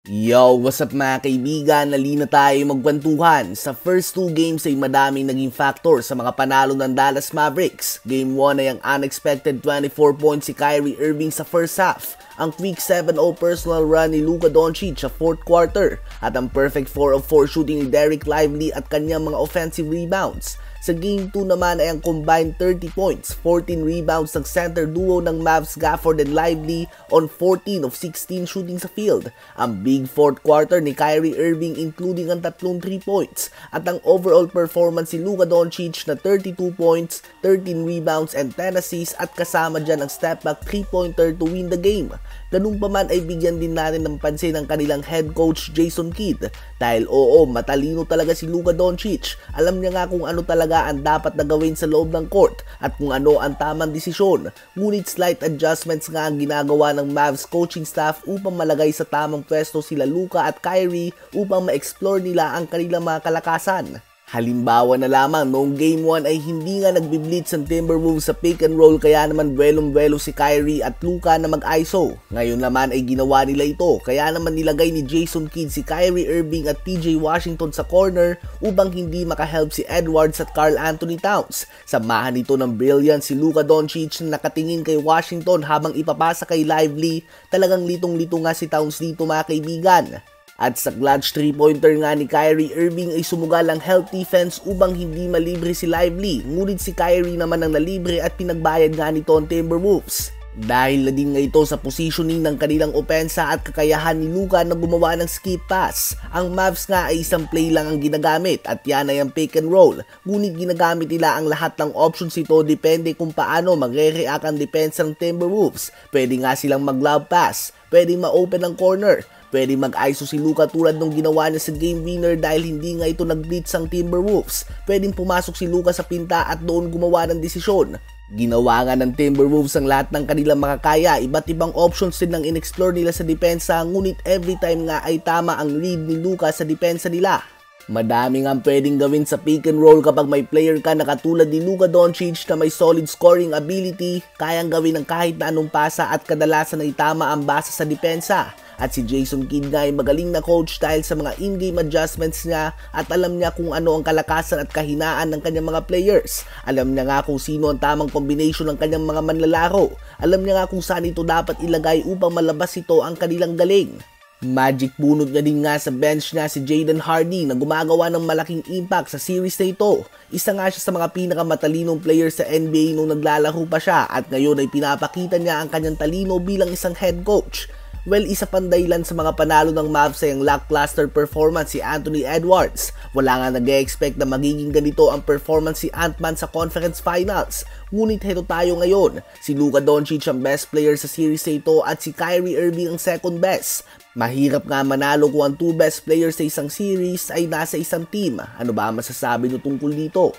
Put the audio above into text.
Yo, what's up mga kaibigan? Nalina tayo magkwentuhan. Sa first two games ay madaming naging factor sa mga panalo ng Dallas Mavericks. Game 1 ay ang unexpected 24 points si Kyrie Irving sa first half. Ang quick 7-0 personal run ni Luka Doncic sa fourth quarter. At ang perfect 4 of 4 shooting ni Dereck Lively at kanyang mga offensive rebounds. Sa Game 2 naman ay ang combined 30 points, 14 rebounds ng center duo ng Mavs Gafford and Lively on 14 of 16 shooting sa field. Ang big fourth quarter ni Kyrie Irving including ang tatlong 3 points at ang overall performance ni Luka Doncic na 32 points, 13 rebounds and 10 assists at kasama dyan ang step back 3-pointer to win the game. Ganun pa man ay bigyan din natin ng pansin ng kanilang head coach Jason Kidd dahil oo, matalino talaga si Luka Doncic. Alam niya nga kung ano talaga ang dapat na gawin sa loob ng court at kung ano ang tamang desisyon. Ngunit slight adjustments nga ang ginagawa ng Mavs coaching staff upang malagay sa tamang pwesto sila Luka at Kyrie upang ma-explore nila ang kanilang mga kalakasan. Halimbawa na lamang, noong Game 1 ay hindi nga nagbiblitz ang Timberwolves sa pick and roll kaya naman buwelong-buwelo si Kyrie at Luka na mag-ISO. Ngayon naman ay ginawa nila ito kaya naman nilagay ni Jason Kidd si Kyrie Irving at TJ Washington sa corner upang hindi makahelp si Edwards at Karl Anthony Towns. Samahan ito ng brilliant si Luka Doncic na nakatingin kay Washington habang ipapasa kay Lively. Talagang litong-lito nga si Towns dito mga kaibigan. At sa clutch 3-pointer nga ni Kyrie Irving ay sumugal ang help defense upang hindi malibre si Lively. Ngunit si Kyrie naman ang nalibre at pinagbayad nga nito ang Timberwolves. Dahil na din nga ito sa positioning ng kanilang opensa at kakayahan ni Luka na gumawa ng skip pass. Ang Mavs nga ay isang play lang ang ginagamit at yan ay ang pick and roll. Ngunit ginagamit nila ang lahat ng options ito depende kung paano magre-react ang depensa ng Timberwolves. Pwede nga silang mag-lob pass, pwede ma-open ang corner, pwede mag-ISO si Luka tulad nung ginawa niya sa game winner dahil hindi nga ito nag-blitz ang Timberwolves. Pwedeng pumasok si Luka sa pinta at doon gumawa ng desisyon. Ginawa nga ng Timberwolves ang lahat ng kanilang makakaya, iba't ibang options din ang in-explore nila sa depensa ngunit every time nga ay tama ang read ni Luka sa depensa nila. Madami nga pwedeng gawin sa pick and roll kapag may player ka na katulad ni Luka Doncic na may solid scoring ability, kayang gawin ng kahit na anong pasa at kadalasan ay tama ang basa sa depensa. At si Jason Kidd nga ay magaling na coach dahil sa mga in-game adjustments niya at alam niya kung ano ang kalakasan at kahinaan ng kanyang mga players. Alam niya nga kung sino ang tamang combination ng kanyang mga manlalaro. Alam niya nga kung saan ito dapat ilagay upang malabas ito ang kanilang galing. Magic bunot niya din nga sa bench niya si Jaden Hardy na gumagawa ng malaking impact sa series na ito. Isa nga siya sa mga pinakamatalinong player sa NBA nung naglalaro pa siya at ngayon ay pinapakita niya ang kanyang talino bilang isang head coach. Well, isa pang dahilan sa mga panalo ng Mavs ay ang lackluster performance si Anthony Edwards. Wala nga nag-e-expect na magiging ganito ang performance si Ant-Man sa conference finals. Ngunit heto tayo ngayon. Si Luka Doncic ang best player sa series na ito at si Kyrie Irving ang second best. Mahirap nga manalo kung ang two best players sa isang series ay nasa isang team. Ano ba masasabi nyo tungkol dito?